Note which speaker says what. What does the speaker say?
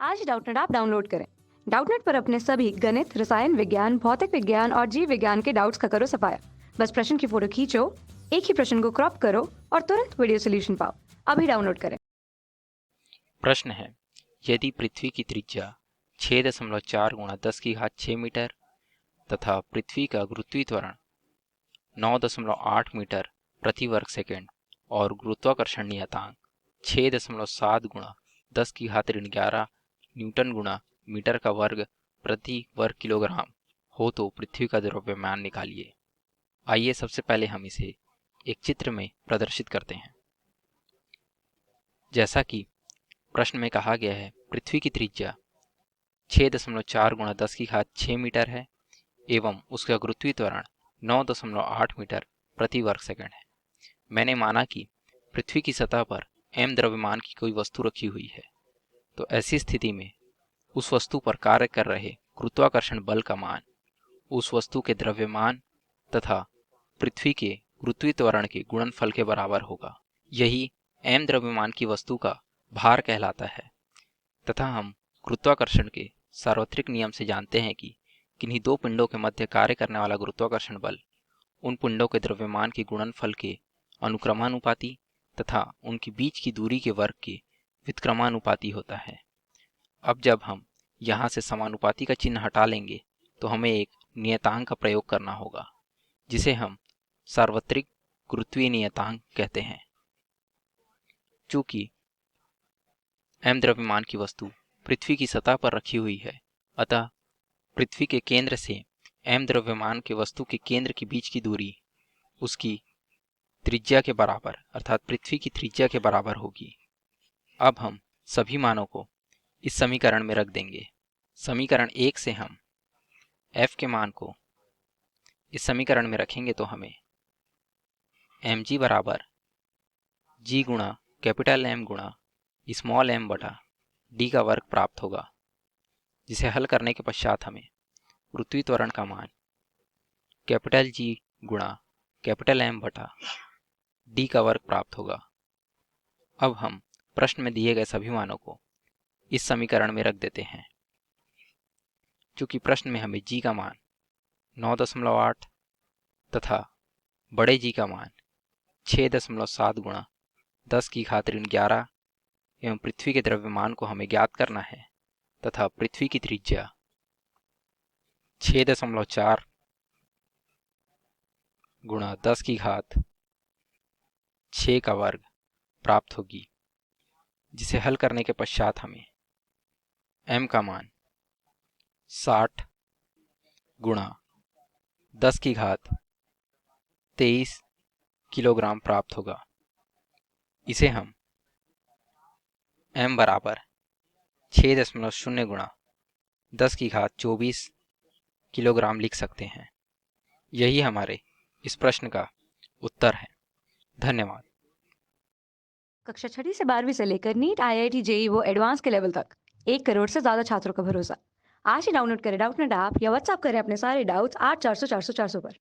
Speaker 1: आज ही Doubtnut app download करें। Doubtnut पर अपने सभी गणित, रसायन विज्ञान, भौतिक विज्ञान और जीव विज्ञान के डाउट्स का करो सफाया। बस प्रश्न की फोटो खींचो, एक ही प्रश्न को क्रॉप करो और तुरंत वीडियो सोल्यूशन पाओ। अभी डाउनलोड करें।
Speaker 2: प्रश्न है, यदि पृथ्वी की त्रिज्या 6.4 गुणा 10 की घात 6 मीटर तथा पृथ्वी का गुरुत्वीय त्वरण 9.8 मीटर प्रति वर्ग सेकंड और गुरुत्वाकर्षण नियतांक 6.7 गुणा 10 की घात ऋण 11 न्यूटन गुणा मीटर का वर्ग प्रति वर्ग किलोग्राम हो तो पृथ्वी का द्रव्यमान निकालिए। आइए सबसे पहले हम इसे एक चित्र में प्रदर्शित करते हैं। जैसा कि प्रश्न में कहा गया है, पृथ्वी की त्रिज्या 6.4 गुणा 10 की घात 6 मीटर है एवं उसका गुरुत्वीय त्वरण 9.8 मीटर प्रति वर्ग सेकंड है। मैंने माना कि पृथ्वी की सतह पर m द्रव्यमान की कोई वस्तु रखी हुई है, तो ऐसी स्थिति में उस वस्तु पर कार्य कर रहे गुरुत्वाकर्षण बल का मान उस वस्तु के द्रव्यमान तथा पृथ्वी के गुरुत्वीय त्वरण के गुणनफल के बराबर होगा। यही m द्रव्यमान की वस्तु का भार कहलाता है तथा हम गुरुत्वाकर्षण के सार्वत्रिक नियम से जानते हैं कि किन्हीं दो पिंडों के मध्य कार्य करने वाला गुरुत्वाकर्षण बल उन पिंडों के द्रव्यमान के गुणनफल के अनुक्रमानुपाती तथा उनके बीच की दूरी के वर्ग के व्युत्क्रमानुपाती होता है। अब जब हम यहाँ से समानुपाती का चिन्ह हटा लेंगे तो हमें एक नियतांक का प्रयोग करना होगा, जिसे हम सार्वत्रिक गुरुत्वीय नियतांक कहते हैं। चूंकि m द्रव्यमान की वस्तु पृथ्वी की सतह पर रखी हुई है, अतः पृथ्वी के केंद्र से m द्रव्यमान के वस्तु के केंद्र के बीच की दूरी उसकी त्रिज्या के बराबर अर्थात पृथ्वी की त्रिज्या के बराबर होगी। अब हम सभी मानों को इस समीकरण में रख देंगे। समीकरण 1 से हम f के मान को इस समीकरण में रखेंगे तो हमें mg बराबर g गुणा कैपिटल M गुणा स्मॉल m बटा d का वर्ग प्राप्त होगा, जिसे हल करने के पश्चात हमें गुरुत्वीय त्वरण का मान कैपिटल G गुणा कैपिटल M बटा d का वर्ग प्राप्त होगा। अब हम प्रश्न में दिए गए सभी मानों को इस समीकरण में रख देते हैं। चूंकि प्रश्न में हमें g का मान 9.8 तथा बड़े g का मान 6.7 गुणा 10 की घात ऋण 11 एवं पृथ्वी के द्रव्यमान को हमें ज्ञात करना है तथा पृथ्वी की त्रिज्या 6.4 गुणा 10 की घात 6 का वर्ग प्राप्त होगी, जिसे हल करने के पश्चात हमें m का मान 60 गुणा 10 की घात 23 किलोग्राम प्राप्त होगा। इसे हम m बराबर 6.0 गुणा 10 की घात 24 किलोग्राम लिख सकते हैं। यही हमारे इस प्रश्न का उत्तर है। धन्यवाद।
Speaker 1: कक्षा 6 से 12वीं से लेकर नीट, IIT, JEE वो एडवांस के लेवल तक 1 करोड़ से ज्यादा छात्रों का भरोसा। आज ही डाउनलोड करें डाउटनेट ऐप या व्हाट्सएप करें अपने सारे डाउट्स 8400 400 400 पर।